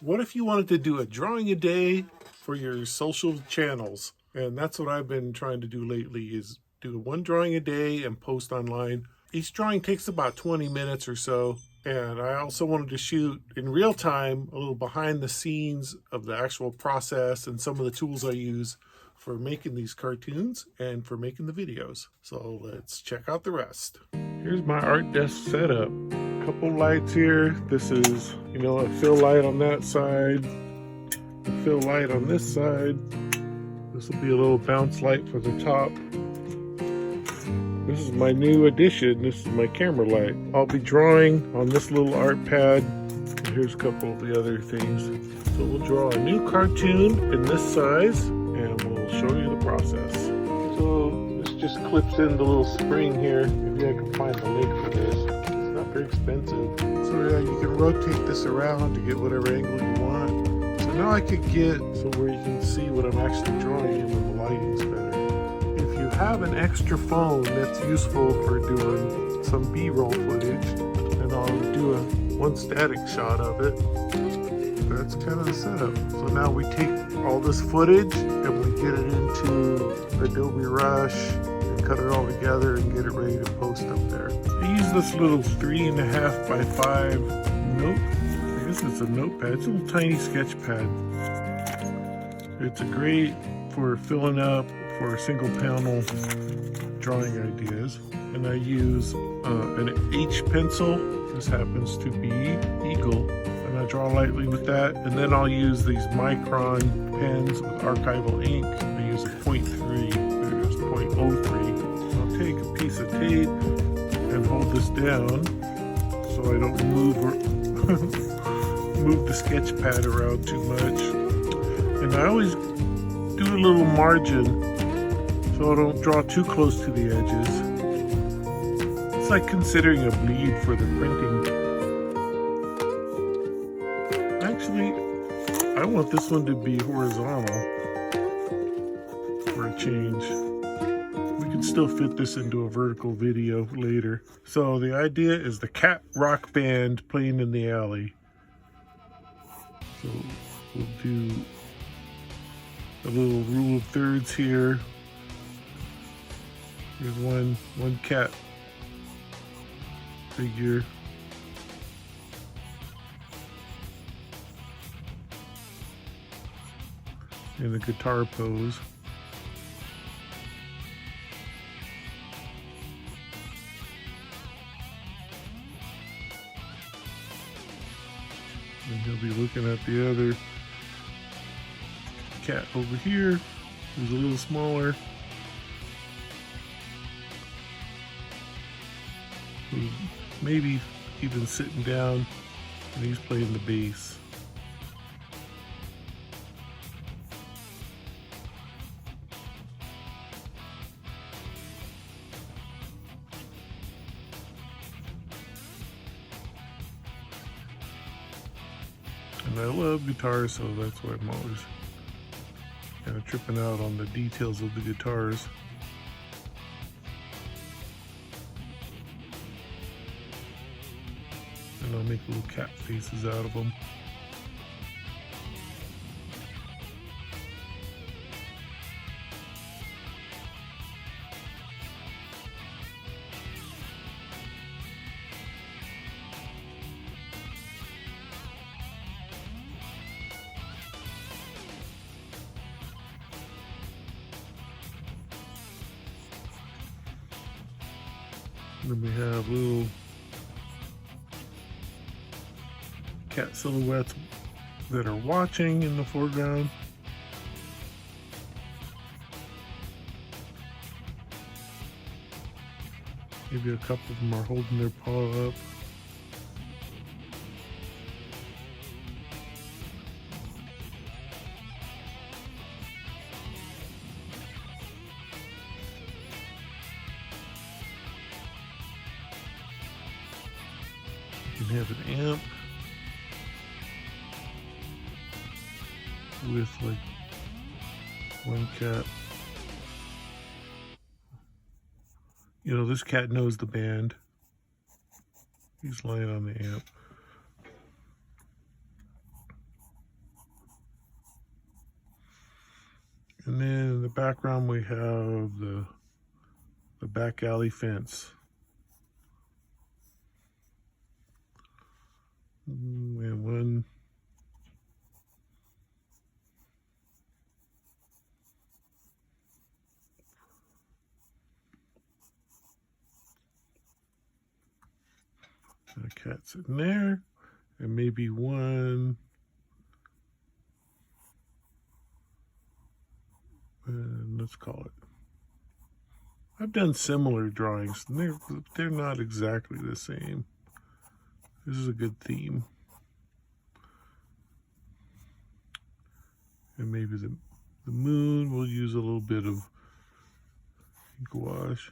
What if you wanted to do a drawing a day for your social channels? And that's what I've been trying to do lately, is do one drawing a day and post online. Each drawing takes about 20 minutes or so. And I also wanted to shoot in real time a little behind the scenes of the actual process and some of the tools I use for making these cartoons and for making the videos. So let's check out the rest. Here's my art desk setup. Couple lights here. This is, a fill light on that side, a fill light on this side. This will be a little bounce light for the top. This is my new addition. This is my camera light. I'll be drawing on this little art pad. And here's a couple of the other things. So we'll draw a new cartoon in this size and we'll show you the process. So this just clips in the little spring here. Maybe I can find the link for this. Very expensive. So yeah, you can rotate this around to get whatever angle you want. So now I could get so where you can see what I'm actually drawing in when the lighting's better. If you have an extra phone that's useful for doing some B-roll footage, and I'll do one static shot of it. That's kind of the setup. So now we take all this footage and we get it into Adobe Rush, cut it all together and get it ready to post up there. I use this little 3.5 by 5 note. I guess it's a notepad. It's a little tiny sketch pad. It's a great for filling up for single panel drawing ideas. And I use an H pencil. This happens to be Eagle. And I draw lightly with that. And then I'll use these Micron pens with archival ink. I use a 0.3. There's 0.03. I'll take a piece of tape and hold this down so I don't move the sketch pad around too much. And I always do a little margin so I don't draw too close to the edges. It's like considering a bleed for the printing. Actually, I want this one to be horizontal for a change. We can still fit this into a vertical video later. So the idea is the cat rock band playing in the alley. So we'll do a little rule of thirds here. Here's one cat figure. In the guitar pose. And he'll be looking at the other cat over here, who's a little smaller. Who's maybe even sitting down, and he's playing the bass. And I love guitars, so that's why I'm always kind of tripping out on the details of the guitars. And I'll make little cat faces out of them. Then we have little cat silhouettes that are watching in the foreground. Maybe a couple of them are holding their paw up. You can have an amp with like one cat. You know, this cat knows the band. He's lying on the amp. And then in the background we have the back alley fence. And one cat sitting there, and maybe one. And let's call it. I've done similar drawings, and they're not exactly the same. This is a good theme. And maybe the moon, we'll use a little bit of gouache.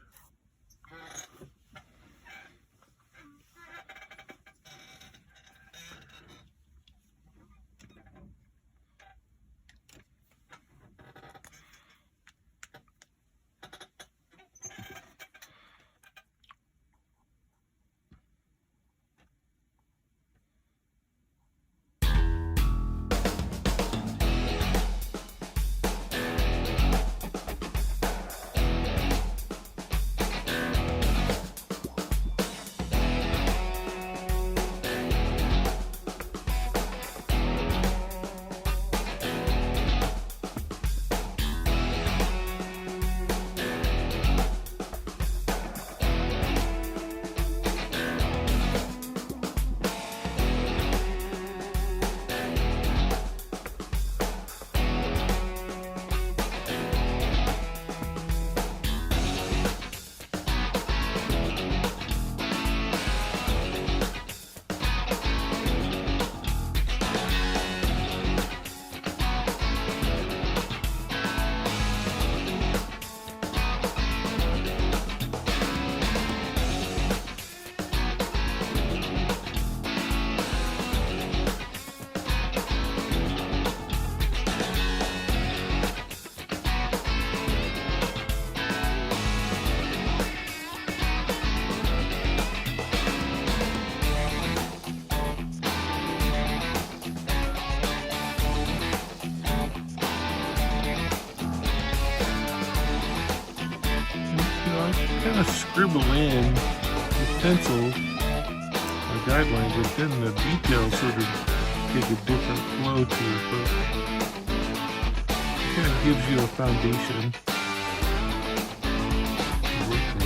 Kind of scribble in with pencil the guidelines, but then the details sort of take a different flow to it, but it kind of gives you a foundation to work from.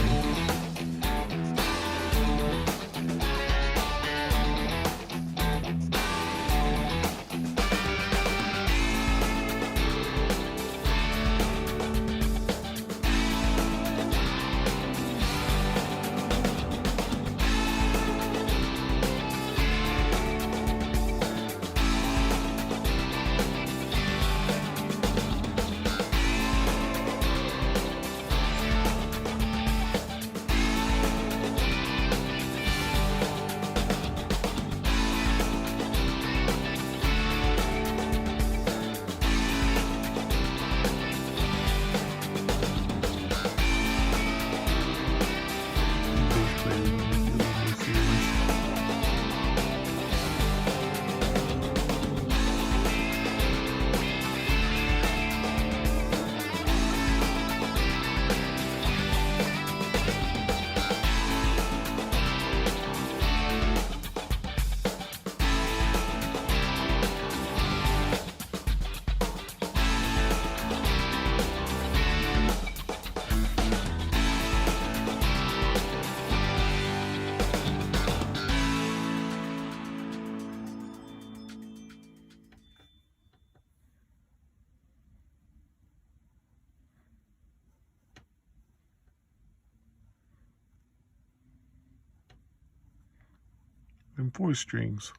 And 4 strings.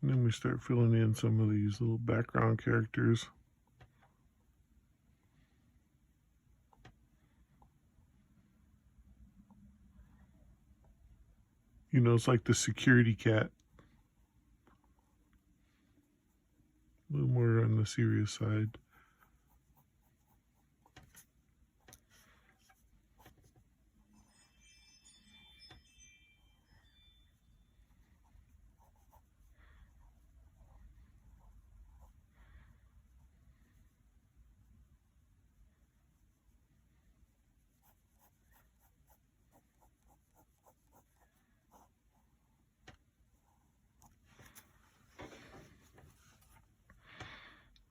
And then we start filling in some of these little background characters. You know, it's like the security cat. A little more on the serious side.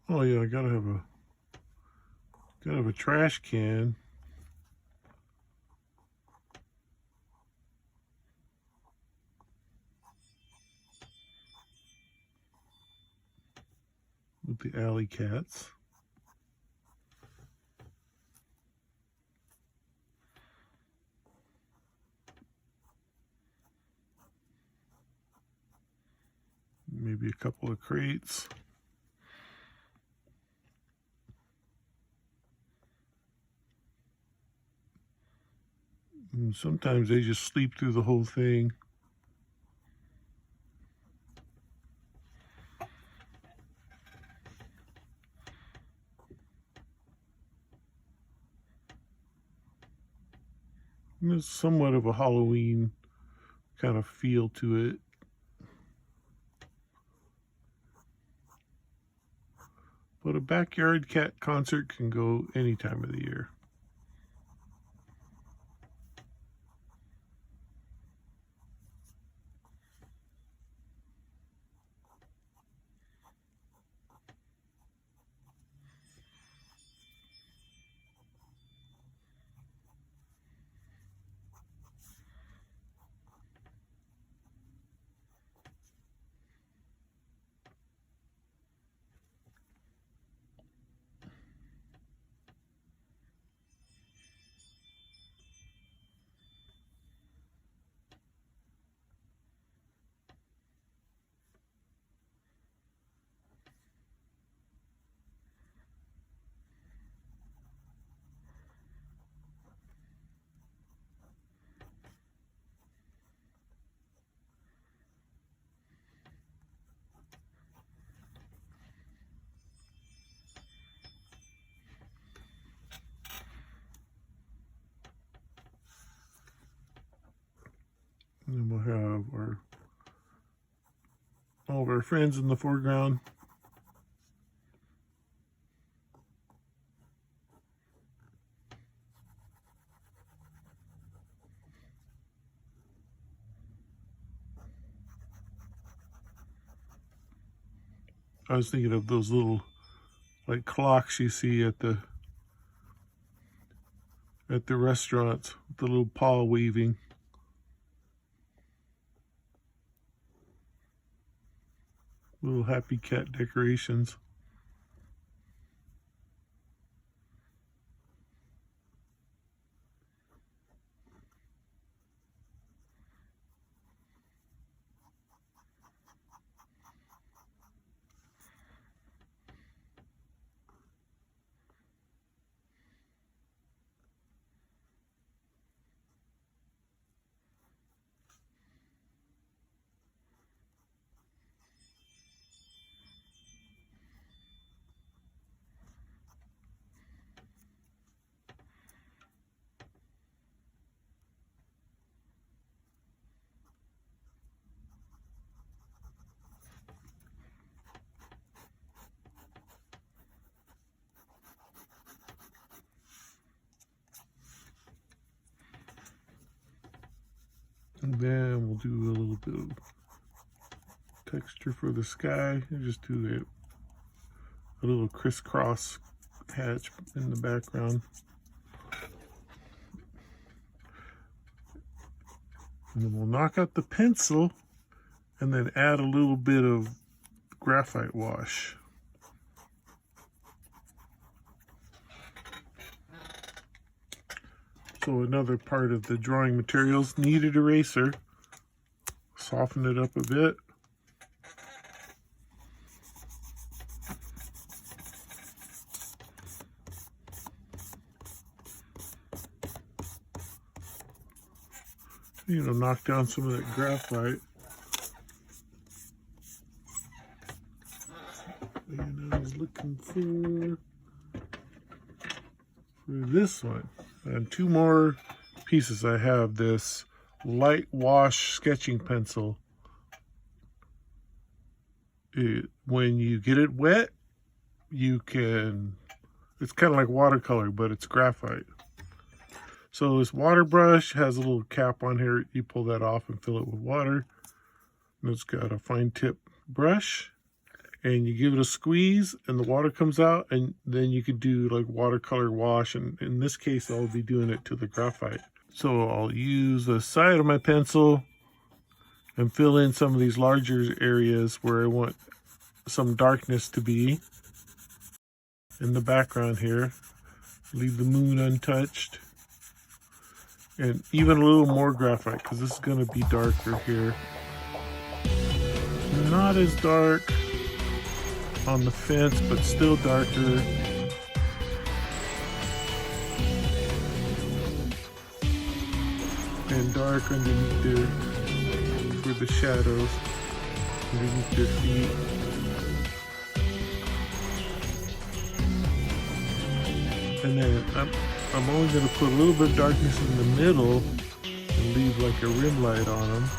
Oh yeah, I gotta have a trash can. With the alley cats. Maybe a couple of crates. And sometimes they just sleep through the whole thing. And there's somewhat of a Halloween kind of feel to it. But a backyard cat concert can go any time of the year. And then we'll have all of our friends in the foreground. I was thinking of those little like clocks you see at the restaurants, with the little paw waving. Little happy cat decorations. And then we'll do a little bit of texture for the sky. And just do a little crisscross hatch in the background. And then we'll knock out the pencil and then add a little bit of graphite wash. So another part of the drawing materials, kneaded eraser. Soften it up a bit. knock down some of that graphite. And I was looking for this one. And two more pieces. I have this light wash sketching pencil. When you get it wet, it's kind of like watercolor, but it's graphite. So this water brush has a little cap on here. You pull that off and fill it with water. And it's got a fine tip brush. And you give it a squeeze and the water comes out, and then you could do like watercolor wash. And in this case, I'll be doing it to the graphite. So I'll use the side of my pencil and fill in some of these larger areas where I want some darkness to be. In the background here, leave the moon untouched. And even a little more graphite, because this is going to be darker here. Not as dark on the fence, but still darker. And dark underneath there for the shadows, underneath their feet. And then I'm only going to put a little bit of darkness in the middle and leave like a rim light on them.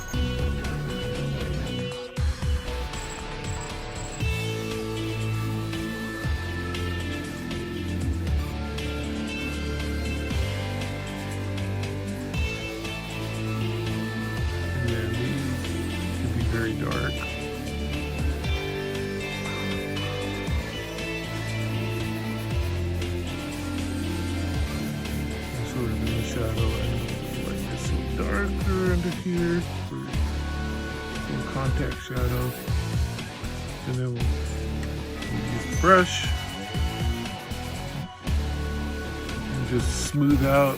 Very dark. And sort of in the shadow, and like this little darker under here for some contact shadow. And then we'll use the brush and just smooth out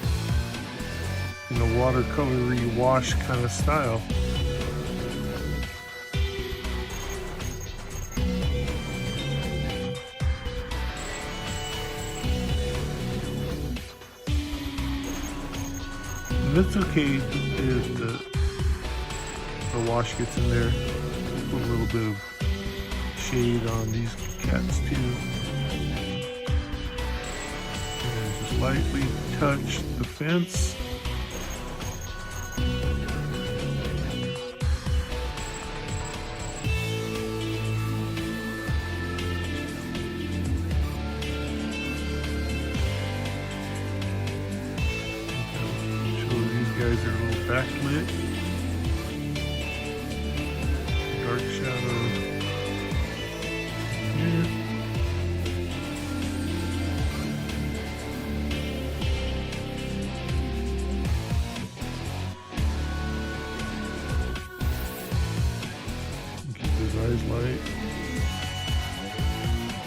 in a watercolory wash kind of style. It's okay if the wash gets in there. Put a little bit of shade on these cats too. And just lightly touch the fence. Guys are a little backlit, dark shadow here. Keep his eyes light.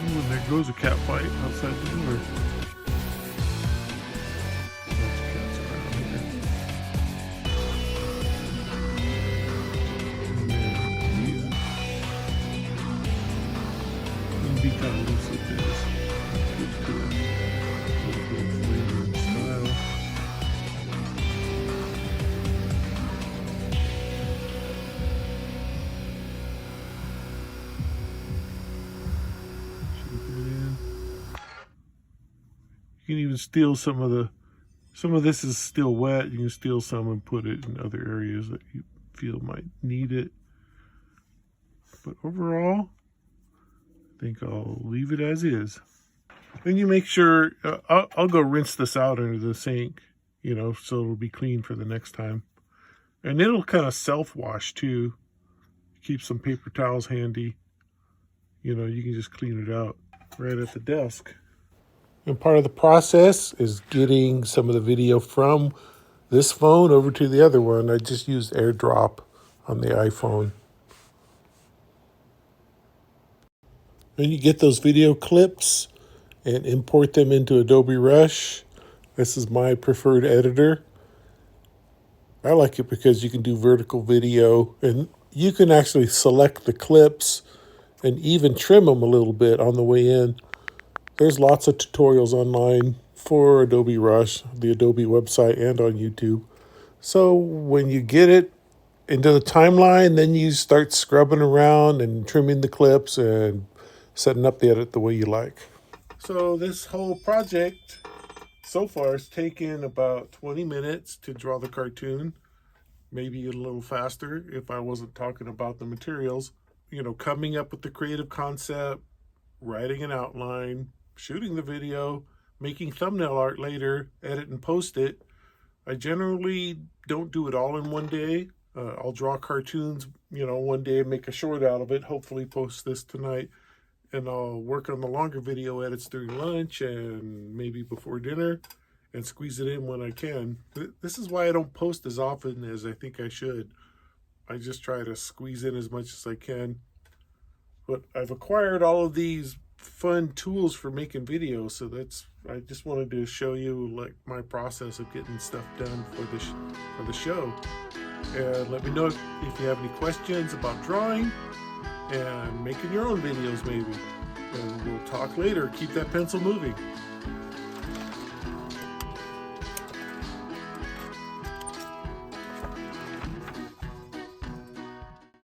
Ooh, and there goes a cat fight outside the door. Be kind of loose with this. Gives to it a little bit of flavor and style. Shape it in. You can even steal some of this is still wet. You can steal some and put it in other areas that you feel might need it. But overall, I think I'll leave it as is. Then you make sure, I'll go rinse this out under the sink, so it'll be clean for the next time. And it'll kind of self-wash too. Keep some paper towels handy. You can just clean it out right at the desk. And part of the process is getting some of the video from this phone over to the other one. I just used AirDrop on the iPhone. Then you get those video clips and import them into Adobe Rush. This is my preferred editor. I like it because you can do vertical video and you can actually select the clips and even trim them a little bit on the way in. There's lots of tutorials online for Adobe Rush, the Adobe website, and on YouTube. So when you get it into the timeline, then you start scrubbing around and trimming the clips and setting up the edit the way you like. So this whole project so far has taken about 20 minutes to draw the cartoon, maybe a little faster if I wasn't talking about the materials. You know, coming up with the creative concept, writing an outline, shooting the video, making thumbnail art later, edit and post it. I generally don't do it all in one day. I'll draw cartoons, you know, one day and make a short out of it, hopefully post this tonight. And I'll work on the longer video edits during lunch and maybe before dinner and squeeze it in when I can. This is why I don't post as often as I think I should. I just try to squeeze in as much as I can. But I've acquired all of these fun tools for making videos, so I just wanted to show you like my process of getting stuff done for the show. And let me know if you have any questions about drawing and making your own videos maybe. And we'll talk later. Keep that pencil moving.